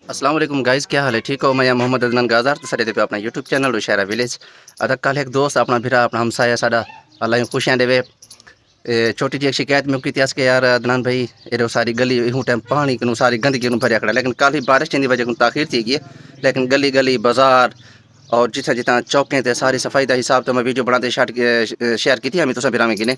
अस्सलाम वालेकुम गाइस, क्या हाल है? ठीक हो? मैं मोहम्मद अदनान गाजार तो सारे पे अपना यूट्यूब चैनल रुशारा विलेज अदा कल एक दोस्त अपना भिरा अपना हमसाया साडा अल्लाह खुशियाँ देवे छोटी जी एक शिकायत में की के यार अदनान भाई ये सारी गली हूँ टाइम पानी की सारी गंदगी भरिया खड़ा लेकिन कल ही बारिश की वजह ताखीर थी गई लेकिन गली गली बाजार और जितना जितना चौकें थे सारी सफाई का हिसाब तो मैं वीडियो बनाते शेयर की थी हमें तो सब में गिने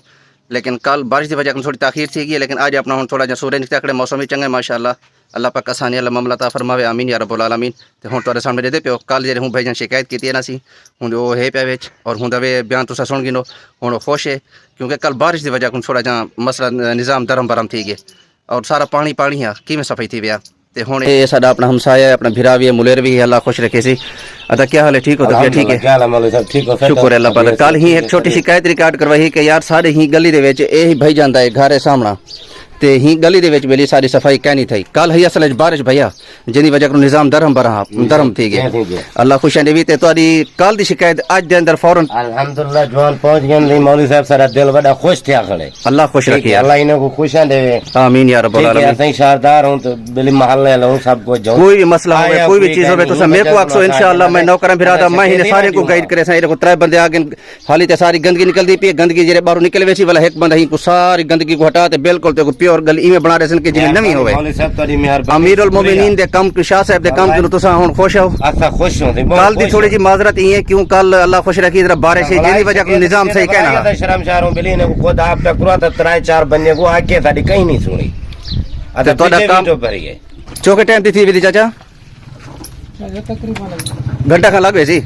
लेकिन कल बारिश की वजह थोड़ी ताखीर थी गई लेकिन आज अपना थोड़ा जो सूरज निकता खड़े मौसम भी चंगा माशाअल्लाह अल्लाह पाक आसानी अल्लाह मामला ता फरमावे आमीन या रब्बुल आलमीन। तो हुण तुहाडे सामने दे पियो कल जे हूँ भाई जन शिकायत की है ना सी हुण वो है पे विच और हुण दवे बयान तुसा सुन गिनो हुण खुश है क्योंकि कल बारिश की वजह थोड़ा जा मसला निज़ाम दरम बरम थी गए और सारा पानी पानी है किवें सफाई थी विया ते हुण ये साडा अपना हमसाया अपना भिरा भी है मुलेर भी है अल्लाह खुश रखे सी। अदा क्या हाल है? ठीक हो? तो ठीक है, क्या हाल है मौलवी साहब? ठीक हो? शुक्र है अल्लाह पाक। कल ही एक छोटी शिकायत रिकॉर्ड करवाई कि यार सारे ही गली दे विच यही भाई जांदा है घर सामना ते ही गली दे विच बेली सारी सफाई कहनी थी कल ही असल बारिश भैया जिनी वजह को निजाम दरम थी गया अल्लाह खुशियां देवी ते तुहाडी कल दी शिकायत आज दे अंदर फौरन अल्हम्दुलिल्लाह जवान पहुंच गए मौलवी साहब सारा दिल बड़ा खुश थिया खड़े अल्लाह खुश रखे अल्लाह इन्हें को खुशियां देवे आमीन या रब्बुल आलमीन। सही शारदार हूं तो बेली मोहल्ले लो सब को जाऊं कोई भी मसला होवे कोई भी चीज होवे तो मेरे को आखो इंशाअल्लाह मैं नौकरां भिरादा मैं ही सारे को गाइड करे सा को त्रै बंदे आगे हाली ते सारी गंदगी निकलदी पई गंदगी जेरे बाहर निकल वेसी वाला एक बंदा ही को सारी गंदगी को हटा ते बिल्कुल ते को प्योर गली में बना के जिम्मे नवी होवे अमीरुल मोमिनीन दे काम के शाह साहब दे काम जो तुसा हुन खुश हो अच्छा खुश हो कल दी थोड़ी जी माजरत ये क्यों कल अल्लाह खुश रखी जरा बारिश है जेनी वजह को निजाम सही कहना शर्मशार हूं बिली ने को खुद आप टकरा तो त्रै चार बंदे को आके साडी कहीं नहीं सुनी अच्छा तोड़ा काम तो भरी है चौके टाइम दी थी विधि चाचा घंटा खान लग गए सी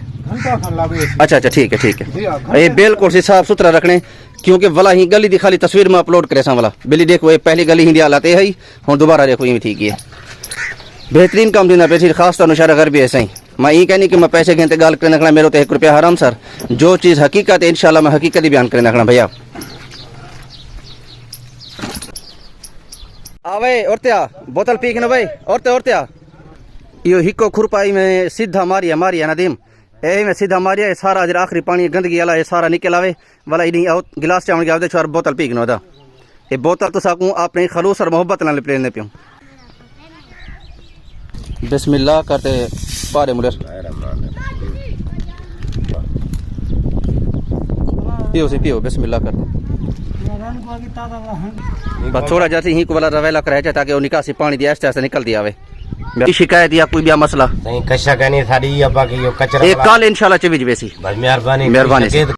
अच्छा अच्छा ठीक है ये बिल्कुल से साफ सुथरा रखने क्योंकि वाला ही गली दी खाली तस्वीर में अपलोड करे सा वाला बिल्ली देखो ये पहली गली ही हालात है हूँ दोबारा देखो ये ठीक है बेहतरीन काम देना पैसे खास तौर इशारा कर भी ऐसा ही मैं ये कहनी कि मैं पैसे घेते गाल करने रखना मेरे तो 1 रुपया हराम सर जो चीज़ हकीकत है इंशाल्लाह मैं हकीकत ही बयान करने रखना भैया आवे औरत्या बोतल पी के भाई औरत्या यो हिको खुरपाई में सीधा मारिया नदीम ए में सीधा मारिया सारा आज आखिरी पानी गंदगी वाला सारा निकल आवे वाला इन्हीं गिलास चावल के छोर बोतल पी गनो दा ये बोतल तो साकू आपने खलूस और मोहब्बत नाल प्लेन पियो बिस्मिल्लाह करते पारे मुलर पियो बिस्मिल्लाह करते बस थोड़ा जैसे ही को वाला रवेला करे ताकि वो निकासी पानी दी आस्ते आस्ते निकल दिया आवे शिकायत या कोई भी मसला नहीं कशा कहनी साडी या बाकी यो कचरा एक कल इंशाल्लाह चविज बेसी मेहरबानी